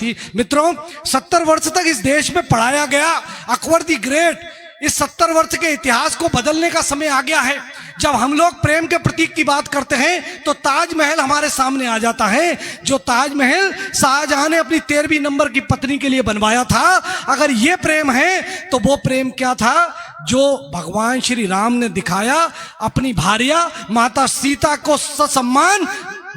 मित्रों 70 वर्ष तक इस देश में पढ़ाया गया अकबर द ग्रेट। इस 70 वर्ष के इतिहास को बदलने का समय आ गया है। जब हम लोग प्रेम के प्रतीक की बात करते हैं तो ताजमहल हमारे सामने आ जाता है। जो ताजमहल शाहजहां ने अपनी 13वीं नंबर की पत्नी के लिए बनवाया था, अगर ये प्रेम है तो वो प्रेम क्या था जो भगवान श्री राम ने दिखाया। अपनी भार्या माता सीता को ससम्मान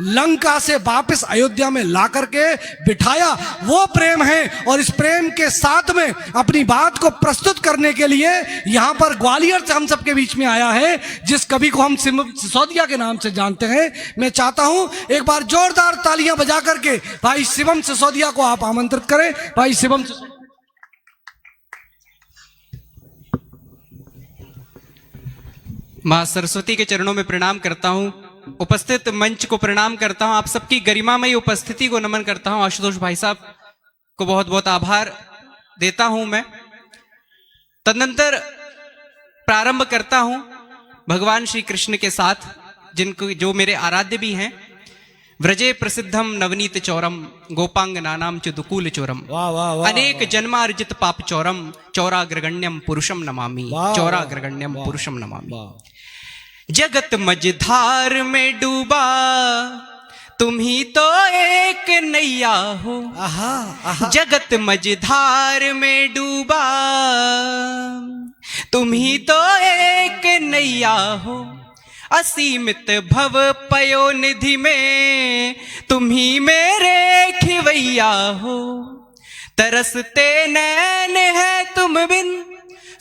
लंका से वापस अयोध्या में ला करके बिठाया, वो प्रेम है। और इस प्रेम के साथ में अपनी बात को प्रस्तुत करने के लिए यहां पर ग्वालियर से हम सबके बीच में आया है, जिस कवि को हम सिसोदिया के नाम से जानते हैं। मैं चाहता हूं एक बार जोरदार तालियां बजा करके भाई शिवम सिसोदिया को आप आमंत्रित करें। भाई शिवम मां सरस्वती के चरणों में प्रणाम करता हूं, उपस्थित मंच को प्रणाम करता हूं, आप सबकी गरिमामयी उपस्थिति को नमन करता हूं। आशुतोष भाई साहब को बहुत बहुत आभार देता हूं मैं। तदनंतर प्रारंभ करता हूं भगवान श्री कृष्ण के साथ, जिनको जो मेरे आराध्य भी हैं। व्रजे प्रसिद्धम नवनीत चौरम गोपांग नानाम च दुकूल चोरम अनेक जन्मार्जित पाप चौरम चौराग्रगण्यम पुरुषम नमामि चौराग्रगण्यम पुरुषम नमामि। जगत मझधार में डूबा तुम ही तो एक नैया हो। जगत मझधार में डूबा तुम ही तो एक नैया हो। असीमित भव पयो निधि में तुम ही मेरे खिवैया हो। तरसते नैन है तुम बिन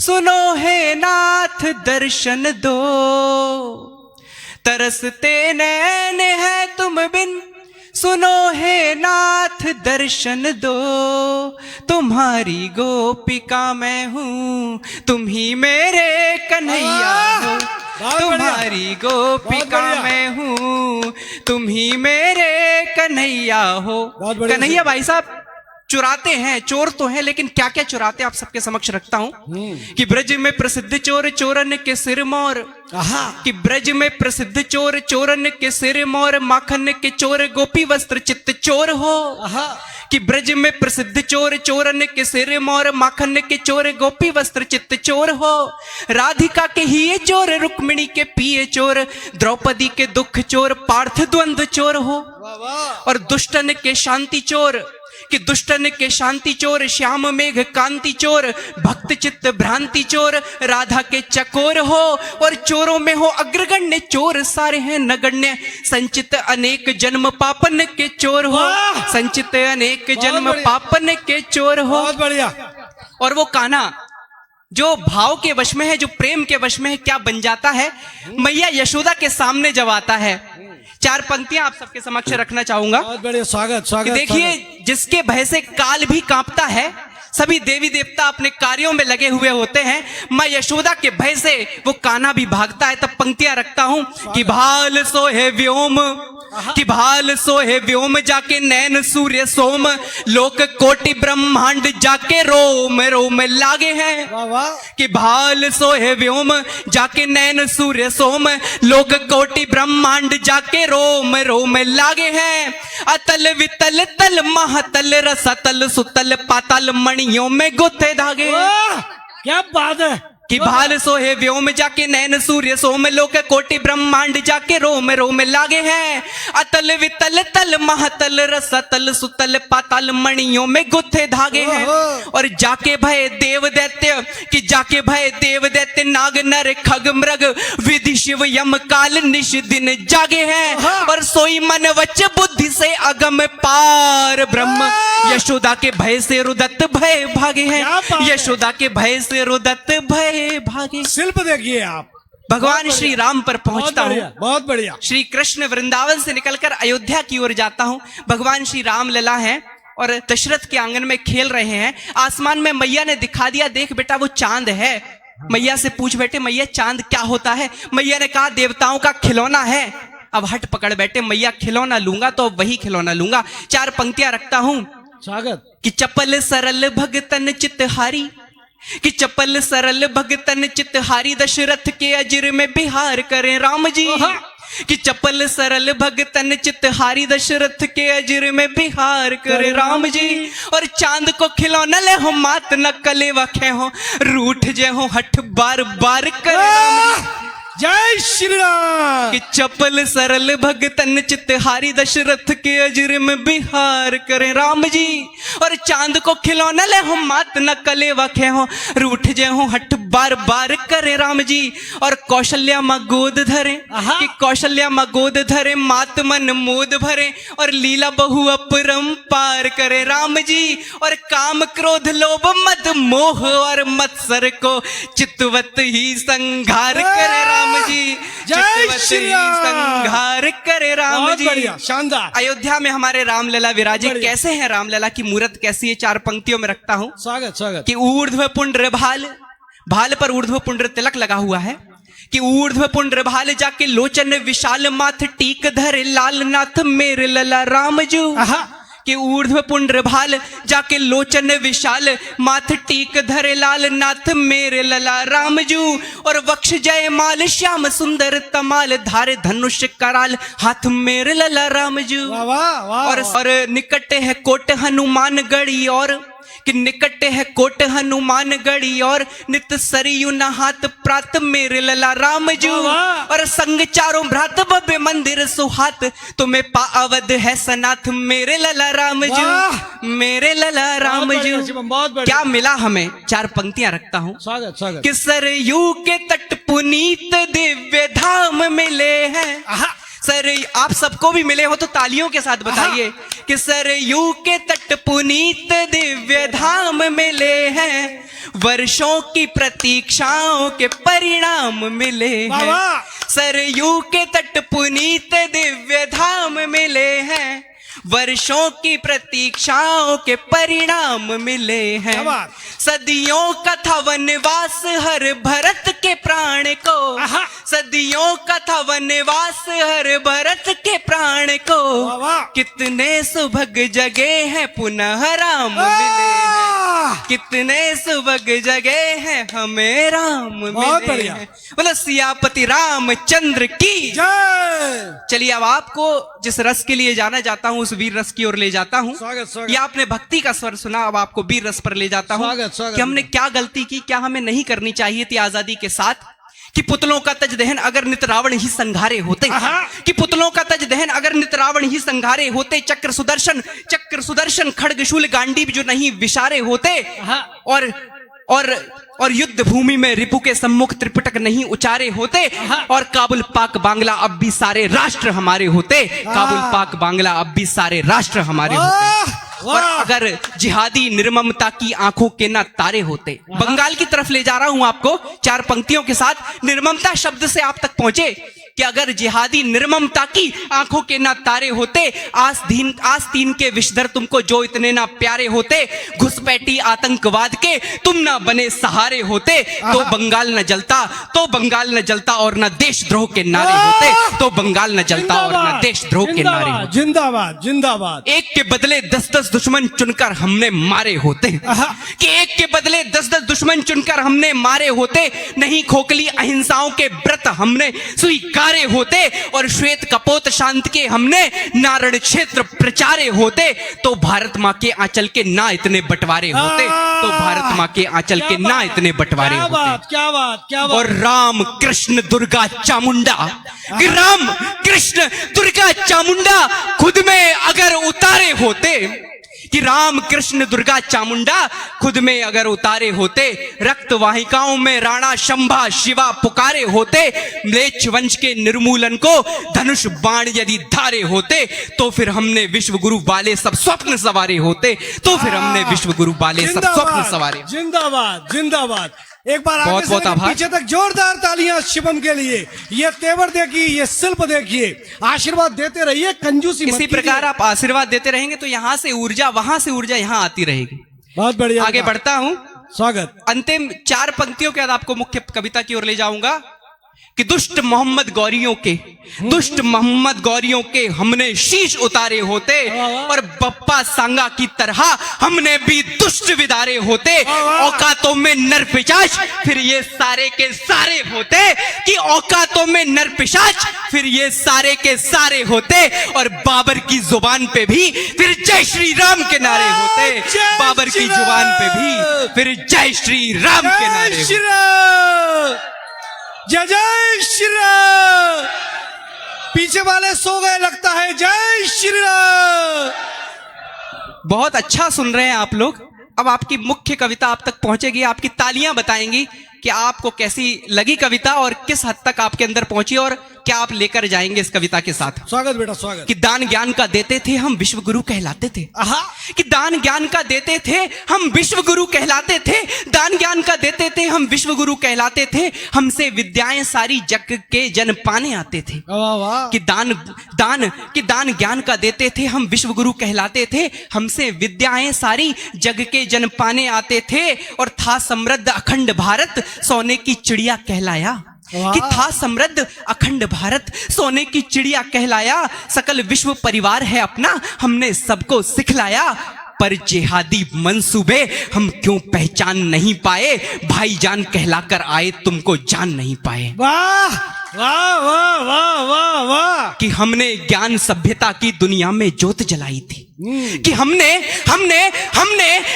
सुनो हे नाथ दर्शन दो। तरसते नैन है तुम बिन सुनो हे नाथ दर्शन दो। तुम्हारी गोपिका मैं हूँ तुम ही मेरे कन्हैया हो। तुम्हारी गोपिका मैं हूँ तुम ही मेरे कन्हैया हो। कन्हैया भाई साहब चुराते हैं, चोर तो हैं, लेकिन क्या क्या चुराते आप सबके समक्ष रखता हूं कि ब्रज में प्रसिद्ध चोर चोरन के सिर मोर। कि ब्रज में प्रसिद्ध चोर चोरन के सिर मोर माखन के चोर गोपी वस्त्र चित्त चोर हो। कि ब्रज में प्रसिद्ध चोर चोरन के सिर मोर माखन के चोर गोपी वस्त्र चित्त चोर हो। राधिका के हिये चोर रुक्मिणी के पिए चोर द्रौपदी के दुख चोर पार्थ द्वंद्व चोर हो। और दुष्टन के शांति चोर कि दुष्टन के शांति चोर श्याम मेघ कांति चोर भक्त चित्त भ्रांति चोर राधा के चकोर हो। और चोरों में हो अग्रगण्य चोर सारे हैं नगण्य संचित अनेक जन्म पापन के चोर हो। संचित अनेक जन्म पापन के चोर हो। बहुत बढ़िया। और वो कान्हा जो भाव के वश में है, जो प्रेम के वश में है, क्या बन जाता है मैया यशोदा के सामने जब आता है। चार पंक्तियां आप सबके समक्ष रखना चाहूंगा। बहुत बढ़िया, स्वागत स्वागत। देखिए, जिसके भय से काल भी कांपता है, सभी देवी देवता अपने कार्यों में लगे हुए होते हैं, मां यशोदा के भय से वो कान्हा भी भागता है। तब पंक्तियां रखता हूं कि भाल सोहे व्योम, कि भाल सोहे व्योम जाके नैन सूर्य सोम लोक कोटि ब्रह्मांड जाके रोम रोम लागे हैं। कि भाल सोहे व्योम जाके नैन सूर्य सोम लोक कोटि ब्रह्मांड जाके रोम रोम लागे हैं। अतल वितल तल महातल रसतल सुतल पाताल मणियों में गुथे धागे। क्या बात है। कि भाल सोहे व्योम जाके नैन सूर्य सोम लोक कोटि ब्रह्मांड जाके रोम रोम लागे हैं। अतल वितल तल महातल रसतल सुतल पाताल मणियों में गुथे धागे हैं। और जाके भय देव दैत्य, कि जाके भय देव दैत्य नाग नर खग मृग विधि शिव यम काल निश दिन जागे हैं। और सोई मन वच बुद्धि से अगम पार ब्रह्म यशोदा के भय से रुदत भय भागे हैं। यशोदा के भय से रुदत भय भागे। शिल्प देखिए आप। भगवान श्री राम पर पहुंचता हूं। बहुत बढ़िया। श्री कृष्ण वृंदावन से निकलकर अयोध्या की ओर जाता हूं। भगवान श्री राम लला हैं और दशरथ के आंगन में खेल रहे हैं। आसमान में मैया ने दिखा दिया, देख बेटा वो चांद है। मैया से पूछ बैठे, मैया चांद क्या होता है। मैया ने कहा देवताओं का खिलौना है। अब हट पकड़ बैठे, मैया खिलौना लूंगा तो वही खिलौना लूंगा। चार पंक्तियां रखता हूं। स्वागत। कि चपल सरल भगतन चित्तहारी, कि चपल सरल भगतन चित्तहारी दशरथ के अजर में बिहार करें राम जी। कि चपल सरल भगतन चितहारी दशरथ के अजर में बिहार करे राम जी। और चांद को खिलौना ले हो मात न कले वखे हो रूठ जे हो हठ बार बार करे राम जी। जय श्री राम। कि चपल सरल भगतन चितहारी दशरथ के अजर में बिहार करे राम जी। और चांद को खिलौना ले हो मात न कले वखे हो रूठ जे हो हठ बार बार करे राम जी। और कौशल्या माँ गोद धरे कि कौशल्या माँ गोद धरे मात मन मोद भरे और लीला बहु अपरंपार करे राम जी। और काम क्रोध लोभ मद मोह और मत्सर को चितवत ही संघार करे राम जी। जय श्री राम। संघार करे राम बहुत जी। बढ़िया, शानदार। अयोध्या में हमारे रामलला विराजे। बढ़िया। कैसे हैं रामलला की मूर्त कैसी है? 4 पंक्तियों में रखता हूं स्वागत स्वागत। कि ऊर्ध्व पुंड्र भाल, भाल पर ऊर्ध्व पुंड्र तिलक लगा हुआ है। कि ऊर्ध्व पुंड्र भाल जाके लोचन विशाल माथ टीक धरे लाल नाथ मेरे लला राम जू। कि ऊर्ध्व पुंड्र भाल जाके लोचन विशाल माथ टीक धरे लाल नाथ मेरे लला रामजू। और वक्ष जय माल श्याम सुंदर तमाल धारे धनुष कराल हाथ मेरे लला रामजू। वाह वाह वाह। और निकट है कोट हनुमान गढ़ी और कि निकट है कोट हनुमान गढ़ी और नित सरयू नहात प्रात मेरे लला रामजू। और संग चारों भ्रात बबे मंदिर सुहात तुम्हें पावद है सनाथ मेरे लला रामजू मेरे लला रामजू। क्या मिला हमें? 4 पंक्तियां रखता हूं। स्वागत स्वागत। कि सरयू के तट पुनीत दिव्य धाम मिले हैं। सर आप सबको भी मिले हो तो तालियों के साथ बताइए कि सरयू के तट पुनीत दिव्य धाम मिले हैं। वर्षों की प्रतीक्षाओं के परिणाम मिले हैं। सरयू के तट पुनीत दिव्य धाम मिले हैं। वर्षों की प्रतीक्षाओं के परिणाम मिले हैं। सदियों का था वनवास हर भरत के प्राण को। सदियों का था वनवास हर भरत के प्राण को। कितने सुभग जगह हैं पुनः राम मिले हैं। कितने सुभग जगह हैं हमें राम मिले हैं। बोलो सियापति रामचंद्र की जय। चलिए अब आपको जिस रस के लिए जाना जाता हूं उस वीर रस की ओर ले जाता हूं। ये आपने भक्ति का स्वर सुना, अब आपको वीर रस पर ले जाता हूं कि हमने क्या गलती की, क्या हमें नहीं करनी चाहिए थी आजादी के साथ। कि पुतलों का तज दहन अगर नित रावण ही संघारे होते। कि पुतलों का तज दहन अगर नित रावण ही संघारे होते। चक्र सुदर्शन खड्ग शूल गांडीव जो नहीं विशारे होते। और युद्ध भूमि में रिपु के सम्मुख त्रिपिटक नहीं उचारे होते। और काबुल पाक बांग्ला अब भी सारे राष्ट्र हमारे होते। काबुल पाक बांग्ला अब भी सारे राष्ट्र हमारे होते। और अगर जिहादी निर्ममता की आंखों के ना तारे होते। बंगाल की तरफ ले जा रहा हूं आपको 4 पंक्तियों के साथ। निर्ममता शब्द से आप तक पहुंचे कि अगर जिहादी निर्ममता की आंखों के ना तारे होते। आस्तीन के विषधर तुमको जो इतने ना प्यारे होते। घुसपैठी आतंकवाद के तुम ना बने सहारे होते। तो बंगाल न जलता, तो बंगाल न जलता और ना देशद्रोह के नारे होते। तो बंगाल न जलता और ना देशद्रोह के नारे होते। जिंदाबाद जिंदाबाद। एक के बदले 10-10 दुश्मन चुनकर हमने मारे होते। कि एक के बदले 10-10 दुश्मन चुनकर हमने मारे होते। नहीं खोखली अहिंसाओं के व्रत हमने स्वीकार होते। और श्वेत कपोत शांत के हमने नारण क्षेत्र प्रचारे होते। तो भारत माँ के आंचल के ना इतने बंटवारे होते। तो भारत माँ के आंचल के ना इतने बंटवारे होते। क्या बात क्या बात। और राम कृष्ण दुर्गा चामुंडा, राम कृष्ण दुर्गा चामुंडा खुद में अगर उतारे होते। कि राम कृष्ण दुर्गा चामुंडा खुद में अगर उतारे होते। रक्त वाहिकाओं में राणा शंभा शिवा पुकारे होते। म्लेच्छ वंश के निर्मूलन को धनुष बाण यदि धारे होते। तो फिर हमने विश्व गुरु वाले सब स्वप्न सवारे होते। तो फिर हमने विश्व गुरु वाले सब स्वप्न सवारे। जिंदाबाद जिंदाबाद। एक बार आगे बहुत से पीछे तक जोरदार तालियां शिवम के लिए। ये तेवर देखिए, ये शिल्प देखिए। आशीर्वाद देते रहिए, कंजूसी मत इसी प्रकार आप आशीर्वाद देते रहेंगे तो यहाँ से ऊर्जा, वहां से ऊर्जा यहाँ आती रहेगी। बहुत बढ़िया। आगे बढ़ता हूं। स्वागत। अंतिम 4 पंक्तियों के बाद आपको मुख्य कविता की ओर ले जाऊंगा कि दुष्ट मोहम्मद गौरियों के हमने शीश उतारे होते और बप्पा सांगा की तरह हमने भी दुष्ट विदारे होते। औकातों में नर पिशाच फिर ये सारे के सारे होते, कि औकातों में नर पिशाच फिर ये सारे के सारे होते। और बाबर की जुबान पे भी फिर जय श्री राम के नारे होते, बाबर की जुबान पे भी फिर जय श्री राम के नारे होते। जय जय श्री राम। पीछे वाले सो गए लगता है। जय श्री राम। बहुत अच्छा सुन रहे हैं आप लोग। अब आपकी मुख्य कविता आप तक पहुंचेगी, आपकी तालियां बताएंगी कि आपको कैसी लगी कविता और किस हद तक आपके अंदर पहुंची और क्या आप लेकर जाएंगे इस कविता के साथ। स्वागत बेटा स्वागत। कि दान ज्ञान का देते थे हम विश्व गुरु कहलाते थे। कि दान ज्ञान का देते थे हम विश्व गुरु कहलाते थे, दान ज्ञान का देते थे हम विश्व गुरु कहलाते थे। हमसे विद्याएं सारी जग के जन पाने आते थे। वाह वाह। कि दान ज्ञान का देते थे हम विश्व गुरु कहलाते थे। हमसे विद्याएं सारी जग के जन पाने आते थे। और था समृद्ध अखंड भारत सोने की चिड़िया कहलाया। कि था समृद्ध अखंड भारत सोने की चिड़िया कहलाया। सकल विश्व परिवार है अपना हमने सबको सिखलाया। पर जिहादी मंसूबे हम क्यों पहचान नहीं पाए, भाईजान कहलाकर आए तुमको जान नहीं पाए। वाह वाह वाह वाह वाह वाह। कि हमने ज्ञान सभ्यता की दुनिया में ज्योत जलाई थी। कि हमने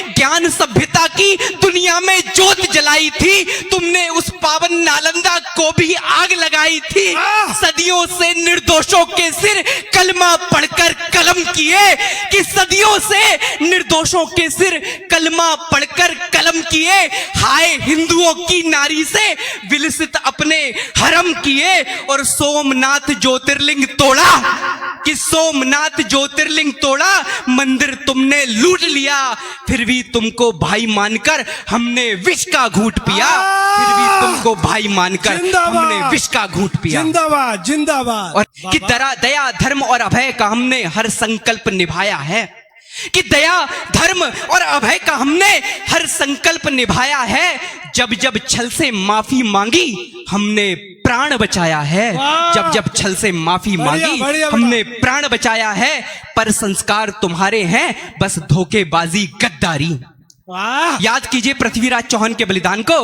ज्ञान सभ्यता की दुनिया में ज्योत जलाई थी। तुमने उस पावन नालंदा को भी आग लगाई थी। सदियों से निर्दोषों के सिर कलमा पढ़कर कलम किए। कि सदियों से निर्दोषों के सिर कलमा पढ़कर कलम किए। हाय हिंदुओं की नारी से विलसित अपने हरम किए। और सोमनाथ ज्योतिर्लिंग तोड़ा। कि सोमनाथ ज्योतिर्लिंग तोड़ा। मंदिर तुमने लूट लिया फिर भी तुमको भाई मानकर हमने विष का घूंट पिया। फिर भी तुमको भाई मानकर हमने विष का घूंट पिया। जिंदाबाद जिंदाबाद। और कि दया धर्म और अभय का हमने हर संकल्प निभाया है। कि दया धर्म और अभय का हमने हर संकल्प निभाया है। जब जब छल से माफी मांगी हमने प्राण बचाया है। जब जब छल से माफी मांगी हमने प्राण बचाया है। पर संस्कार तुम्हारे हैं बस धोखेबाजी गद्दारी। याद कीजिए पृथ्वीराज चौहान के बलिदान को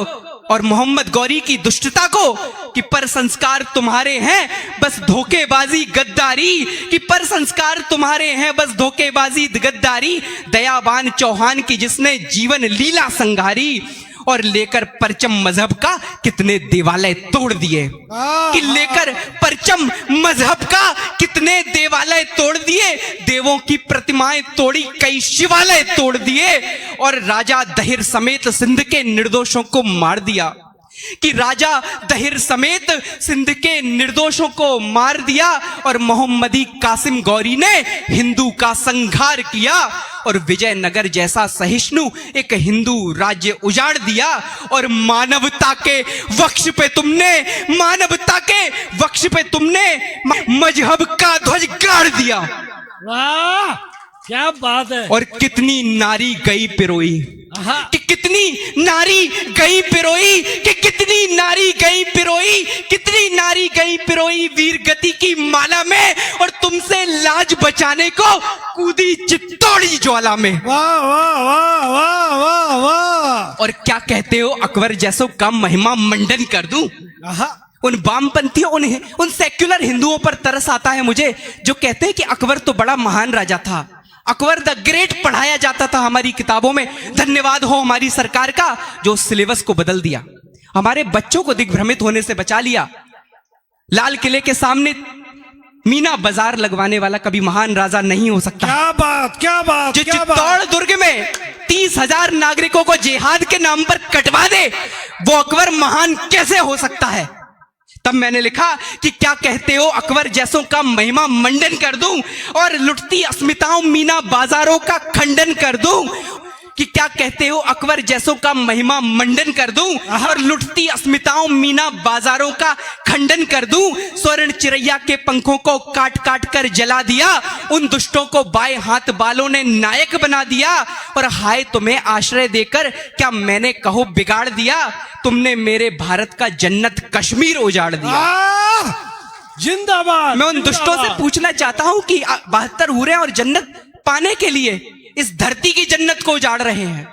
और मोहम्मद गौरी की दुष्टता को। कि पर संस्कार तुम्हारे हैं बस धोखेबाजी गद्दारी। कि पर संस्कार तुम्हारे हैं बस धोखेबाजी गद्दारी। दयावान चौहान की जिसने जीवन लीला संघारी। और लेकर परचम मजहब का कितने देवालय तोड़ दिए। कि लेकर परचम मजहब का कितने देवालय तोड़ दिए। देवों की प्रतिमाएं तोड़ी कई शिवालय तोड़ दिए। और राजा दहिर समेत सिंध के निर्दोषों को मार दिया। कि राजा दहिर समेत सिंध के निर्दोषों को मार दिया। और मोहम्मदी कासिम गौरी ने हिंदू का संहार किया। और विजयनगर जैसा सहिष्णु एक हिंदू राज्य उजाड़ दिया। और मानवता के वक्ष पे तुमने मजहब का ध्वज गाड़ दिया। वाह क्या बात है। और कितनी नारी गई पिरोई। कि कितनी नारी गई पिरोई। कि कितनी नारी गई पिरोई। कितनी नारी गई पिरोई वीर गति की माला में। और तुमसे लाज बचाने को कूदी चित्तौड़ी ज्वाला में। वाह वाह वाह वाह वाह वाह। और क्या कहते हो अकबर जैसों का महिमा मंडन कर दूं। उन वामपंथियों उन सेक्युलर हिंदुओं पर तरस आता है मुझे जो कहते हैं कि अकबर तो बड़ा महान राजा था, अकबर द ग्रेट पढ़ाया जाता था हमारी किताबों में। धन्यवाद हो हमारी सरकार का जो सिलेबस को बदल दिया, हमारे बच्चों को दिग्भ्रमित होने से बचा लिया। लाल किले के सामने मीना बाजार लगवाने वाला कभी महान राजा नहीं हो सकता। क्या बात क्या बात। जो चित्तौड़ दुर्ग में 30,000 नागरिकों को जिहाद के नाम पर कटवा दे वो अकबर महान कैसे हो सकता है। तब मैंने लिखा कि क्या कहते हो अकबर जैसों का महिमा मंडन कर दूं और लुटती अस्मिताओं मीना बाजारों का खंडन कर दूं। कि क्या कहते हो अकबर जैसों का महिमा मंडन कर दूं और लुटती अस्मिताओं मीना बाजारों का खंडन कर दूं। स्वर्ण चिरैया के पंखों को काट काट कर जला दिया, उन दुष्टों को बाएं हाथ बालों ने नायक बना दिया। और हाय तुम्हें आश्रय देकर क्या मैंने कहो बिगाड़ दिया, तुमने मेरे भारत का जन्नत कश्मीर उजाड़ दिया। जिंदाबाद। मैं उन दुष्टों से पूछना चाहता हूं कि 72 हूरें और जन्नत पाने के लिए इस धरती की जन्नत को उजाड़ रहे हैं,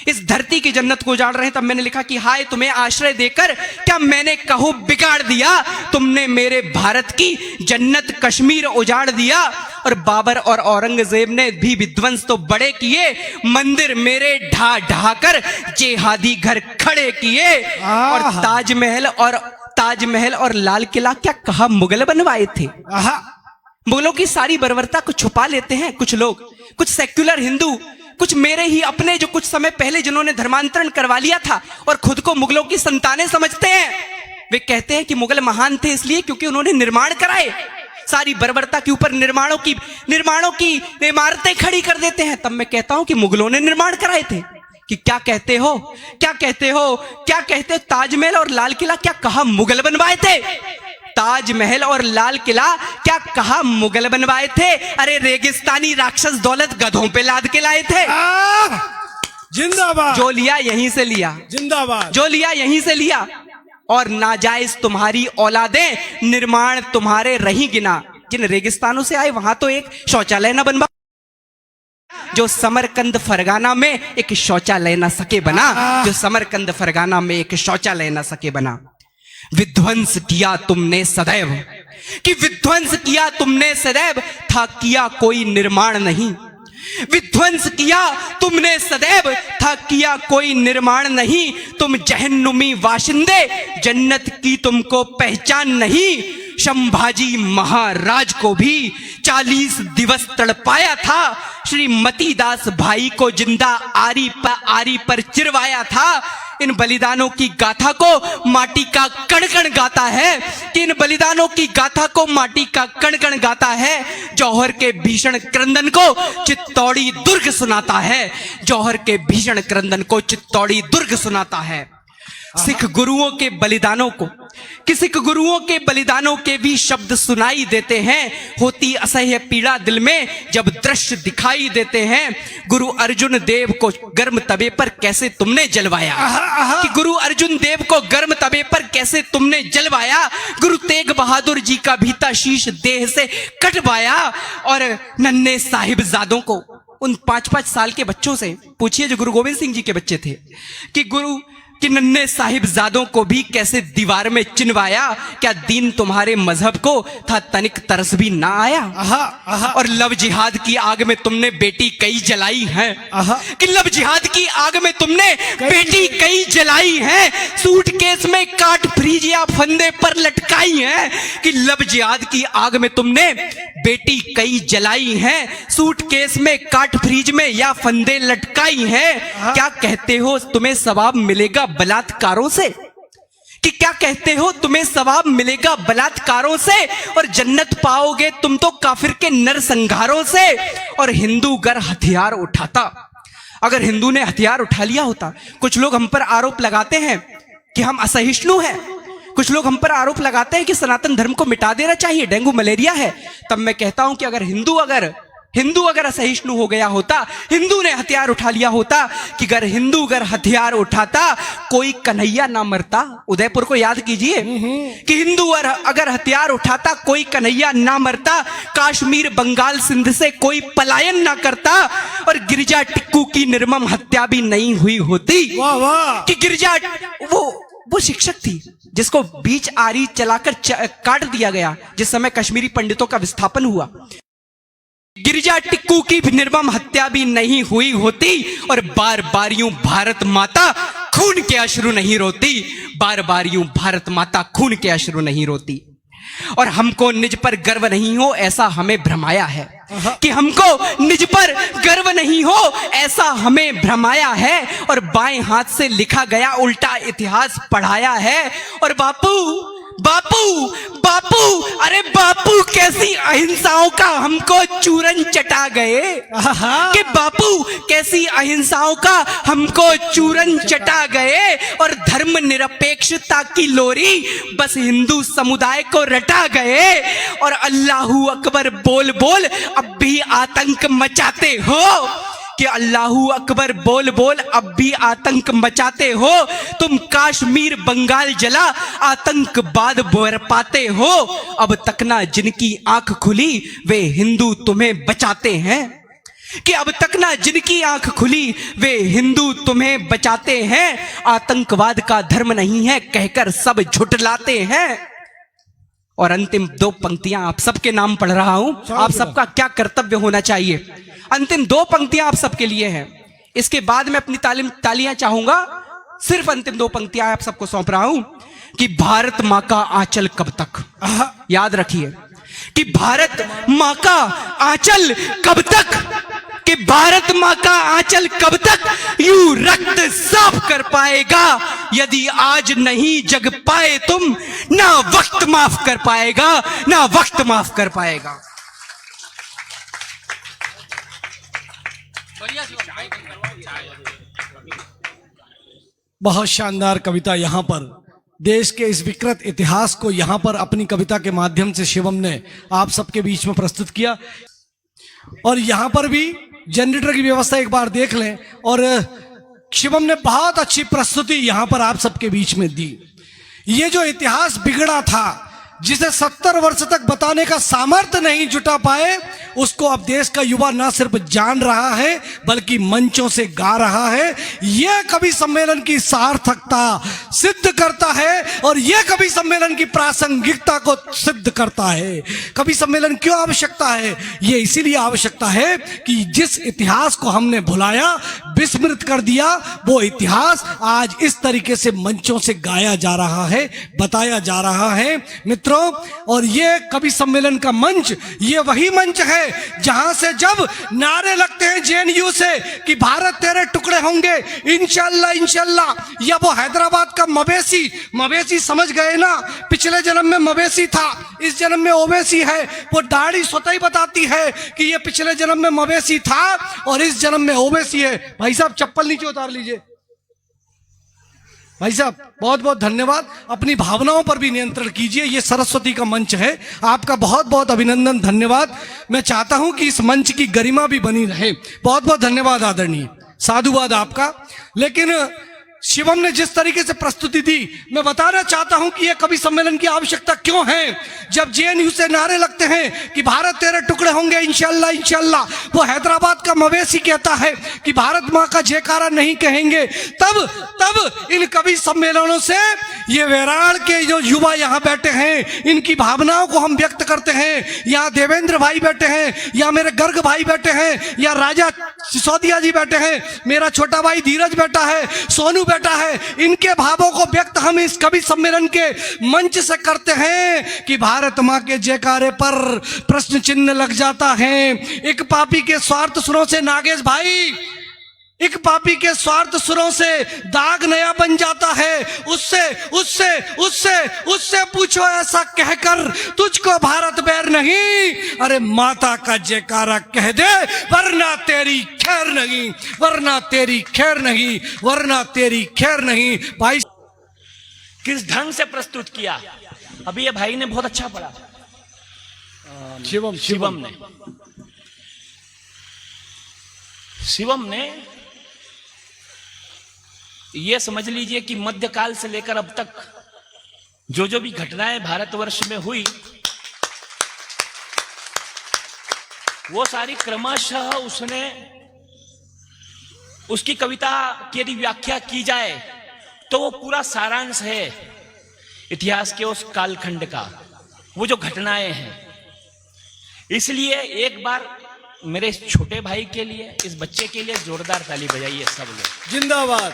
इस धरती की जन्नत को उजाड़ रहे हैं। तब मैंने लिखा कि हाय तुम्हें आश्रय देकर क्या मैंने कहो बिगाड़ दिया, तुमने मेरे भारत की जन्नत कश्मीर उजाड़ दिया। और बाबर और औरंगजेब ने भी विध्वंस तो बड़े किए, मंदिर मेरे ढा ढा कर जेहादी घर खड़े किए। और ताजमहल और लाल किला क्या कहा मुगल बनवाए थे। मुगलों की सारी बर्बरता को छुपा लेते हैं कुछ लोग, कुछ सेक्युलर हिंदू, कुछ मेरे ही अपने जो कुछ समय पहले जिन्होंने धर्मांतरण करवा लिया था और खुद को मुगलों की संतानें समझते हैं। वे कहते हैं कि मुगल महान थे इसलिए क्योंकि उन्होंने निर्माण कराए, सारी बर्बरता के ऊपर निर्माणों की इमारतें खड़ी कर देते हैं। तब मैं कहता हूं कि मुगलों ने निर्माण कराए थे। कि क्या कहते हो, क्या कहते हो, क्या कहते हो, ताजमहल और लाल किला क्या कहा मुगल बनवाए थे। ताजमहल और लाल किला क्या कहा मुगल बनवाए थे। अरे रेगिस्तानी राक्षस दौलत गधों पे लाद के लाए थे। जिंदाबाद। जो लिया यहीं से लिया, जिंदाबाद। जो लिया यहीं से लिया। और नाजायज तुम्हारी औलादें, निर्माण तुम्हारे रही गिना। जिन रेगिस्तानों से आए वहां तो एक शौचालय न बनवा, जो समरकंद फरगाना में एक शौचालय न सके बना, जो समरकंद फरगाना में एक शौचालय न सके बना। विध्वंस किया तुमने सदैव, कि विध्वंस किया तुमने सदैव, था किया कोई निर्माण नहीं। विध्वंस किया तुमने सदैव, था किया कोई निर्माण नहीं। तुम जहन्नुमी वाशिंदे, जन्नत की तुमको पहचान नहीं। संभाजी महाराज को भी 40 दिवस तड़पाया था। श्री मतीदास भाई को जिंदा आरी पर चिरवाया था। इन बलिदानों की गाथा को माटी का कण कण गाता है, कि इन बलिदानों की गाथा को माटी का कण कण गाता है। जौहर के भीषण क्रंदन को चित्तौड़ी दुर्ग सुनाता है, जौहर के भीषण क्रंदन को चित्तौड़ी दुर्ग सुनाता है। सिख गुरुओं के बलिदानों को, कि सिख गुरुओं के बलिदानों के भी शब्द सुनाई देते हैं। होती असह्य पीड़ा दिल में जब दृश्य दिखाई देते हैं। गुरु अर्जुन देव को गर्म तवे पर कैसे तुमने जलवाया, कि गुरु अर्जुन देव को गर्म तवे पर कैसे तुमने जलवाया। गुरु तेग बहादुर जी का भीता शीश देह से कटवाया। और नन्हे साहिबजादों को, उन 5-5 साल के बच्चों से पूछिए जो गुरु गोविंद सिंह जी के बच्चे थे, कि नन्हे साहिबजादों को भी कैसे दीवार में चिनवाया। क्या दीन तुम्हारे मजहब को था तनिक तरस भी ना आया। और लव जिहाद की आग में तुमने बेटी कई जलाई है, कि लव जिहाद की आग में तुमने बेटी कई जलाई है। सूटकेस में काट फ्रीज या फंदे पर लटकाई है, कि लव जिहाद की आग में तुमने बेटी कई जलाई है। सूटकेस में काट फ्रीज में या फंदे लटकाई है। क्या कहते हो तुम्हें सवाब मिलेगा बलात्कारों से, कि क्या कहते हो तुम्हें सवाब मिलेगा बलात्कारों से। और जन्नत पाओगे तुम तो काफिर के नरसंहारों से। और हिंदू अगर हथियार उठाता, अगर हिंदू ने हथियार उठा लिया होता, कुछ लोग हम पर आरोप लगाते हैं कि हम असहिष्णु हैं, कुछ लोग हम पर आरोप लगाते हैं कि सनातन धर्म को मिटा देना चाहिए, डेंगू मलेरिया है। तब मैं कहता हूं कि अगर हिंदू अगर असहिष्णु हो गया होता, हिंदू ने हथियार उठा लिया होता, कि अगर हिंदू हथियार उठाता कोई कन्हैया ना मरता। उदयपुर को याद कीजिए, कि हिंदू अगर हथियार उठाता कोई कन्हैया ना मरता। कश्मीर बंगाल सिंध से कोई पलायन ना करता। और गिरिजा टिक्कू की निर्मम हत्या भी नहीं हुई होती। कि गिरिजा वो शिक्षक थी जिसको बीच आरी चलाकर काट दिया गया जिस समय कश्मीरी पंडितों का विस्थापन हुआ। गिरिजा टिक्कू की निर्मम हत्या भी नहीं हुई होती। और बार बार यूं भारत माता खून के अश्रु नहीं रोती, बार बार यूं भारत माता खून के अश्रु नहीं रोती। और हमको निज पर गर्व नहीं हो ऐसा हमें भ्रमाया है, कि हमको निज पर गर्व नहीं हो ऐसा हमें भ्रमाया है। और बाएं हाथ से लिखा गया उल्टा इतिहास पढ़ाया है। और बापू बापू बापू, अरे बापू कैसी अहिंसाओं का हमको चूरन चटा गए, कि बापू कैसी अहिंसाओं का हमको चूरन चटा गए, और धर्म निरपेक्षता की लोरी बस हिंदू समुदाय को रटा गए, और अल्लाहू अकबर बोल बोल अब भी आतंक मचाते हो, कि अल्लाहू अकबर बोल बोल अब भी आतंक मचाते हो, तुम कश्मीर बंगाल जला आतंकवाद बरपाते हो, अब तक ना जिनकी आंख खुली वे हिंदू तुम्हें बचाते हैं, कि अब तक ना जिनकी आंख खुली वे हिंदू तुम्हें बचाते हैं, आतंकवाद का धर्म नहीं है कहकर सब झुठलाते हैं। और अंतिम दो पंक्तियां आप सबके नाम पढ़ रहा हूं, आप सबका क्या कर्तव्य होना चाहिए। अंतिम दो पंक्तियां आप सबके लिए हैं, इसके बाद मैं अपनी तालियां चाहूंगा, सिर्फ अंतिम दो पंक्तियां आप सबको सौंप रहा हूं, कि भारत मां का आंचल कब तक, याद रखिए, कि भारत मां का आंचल कब तक, कि भारत मां का आंचल कब तक यूं रक्त साफ कर पाएगा, यदि आज नहीं जग पाए तुम ना वक्त माफ कर पाएगा, ना वक्त माफ कर पाएगा। बहुत शानदार कविता, यहां पर देश के इस विकृत इतिहास को यहां पर अपनी कविता के माध्यम से शिवम ने आप सबके बीच में प्रस्तुत किया। और यहां पर भी जनरेटर की व्यवस्था एक बार देख लें, और शिवम ने बहुत अच्छी प्रस्तुति यहां पर आप सबके बीच में दी। ये जो इतिहास बिगड़ा था, जिसे 70 वर्ष तक बताने का सामर्थ्य नहीं जुटा पाए, उसको अब देश का युवा न सिर्फ जान रहा है बल्कि मंचों से गा रहा है। यह कवि सम्मेलन की सार्थकता सिद्ध करता है, और यह कवि सम्मेलन की प्रासंगिकता को सिद्ध करता है। कवि सम्मेलन क्यों आवश्यकता है? यह इसीलिए आवश्यकता है कि जिस इतिहास को हमने भुलाया, विस्मृत कर दिया, वो इतिहास आज इस तरीके से मंचों से गाया जा रहा है, बताया जा रहा है मित्रों। और ये कवि सम्मेलन का मंच, ये वही मंच है जहां से जब नारे लगते हैं जेएनयू से कि भारत तेरे टुकड़े होंगे इंशाल्लाह इंशाल्लाह, या वो हैदराबाद का मवेशी समझ गए ना, पिछले जन्म में मवेशी था, इस जन्म में ओवैसी है, वो दाढ़ी स्वतः ही बताती है कि ये पिछले जन्म में मवेशी था और इस जन्म में ओवैसी है। भाई साहब चप्पल नीचे उतार लीजिए। भाई साहब बहुत बहुत धन्यवाद, अपनी भावनाओं पर भी नियंत्रण कीजिए, ये सरस्वती का मंच है, आपका बहुत बहुत अभिनंदन, धन्यवाद। मैं चाहता हूं कि इस मंच की गरिमा भी बनी रहे। बहुत बहुत धन्यवाद आदरणीय, साधुवाद आपका। लेकिन शिवम ने जिस तरीके से प्रस्तुति दी, मैं बताना चाहता हूं कि यह कवि सम्मेलन की आवश्यकता क्यों है। जब जेएनयू से नारे लगते हैं कि भारत तेरे टुकड़े होंगे इंशाल्लाह इंशाल्लाह, वो हैदराबाद का मवेशी कहता है कि भारत मां का जयकारा नहीं कहेंगे, तब इन कवि सम्मेलनों से ये वेराड़ के जो युवा यहाँ बैठे हैं, इनकी भावनाओं को हम व्यक्त करते हैं। यहाँ देवेंद्र भाई बैठे हैं, या मेरे गर्ग भाई बैठे हैं, या राजा सिसोदिया जी बैठे हैं, मेरा छोटा भाई धीरज बैठा है, सोनू बैठा है, इनके भावों को व्यक्त हम इस कवि सम्मेलन के मंच से करते हैं कि भारत मां के जयकारे पर प्रश्न चिन्ह लग जाता है। एक पापी के स्वार्थ सुरों से नागेश भाई, एक पापी के स्वार्थ सुरों से दाग नया बन जाता है। उससे पूछो ऐसा कहकर तुझको भारत बैर नहीं, अरे माता का जयकारा कह दे वरना तेरी खैर नहीं, वरना तेरी खैर नहीं, वरना तेरी खैर नहीं। भाई किस ढंग से प्रस्तुत किया, अभी ये भाई ने बहुत अच्छा पढ़ा, शिवम ने ये समझ लीजिए कि मध्यकाल से लेकर अब तक जो भी घटनाएं भारतवर्ष में हुई, वो सारी क्रमशः उसने, उसकी कविता की यदि व्याख्या की जाए तो वो पूरा सारांश है इतिहास के उस कालखंड का, वो जो घटनाएं हैं। इसलिए एक बार मेरे इस छोटे भाई के लिए, इस बच्चे के लिए जोरदार ताली बजाइए सब लोग। जिंदाबाद।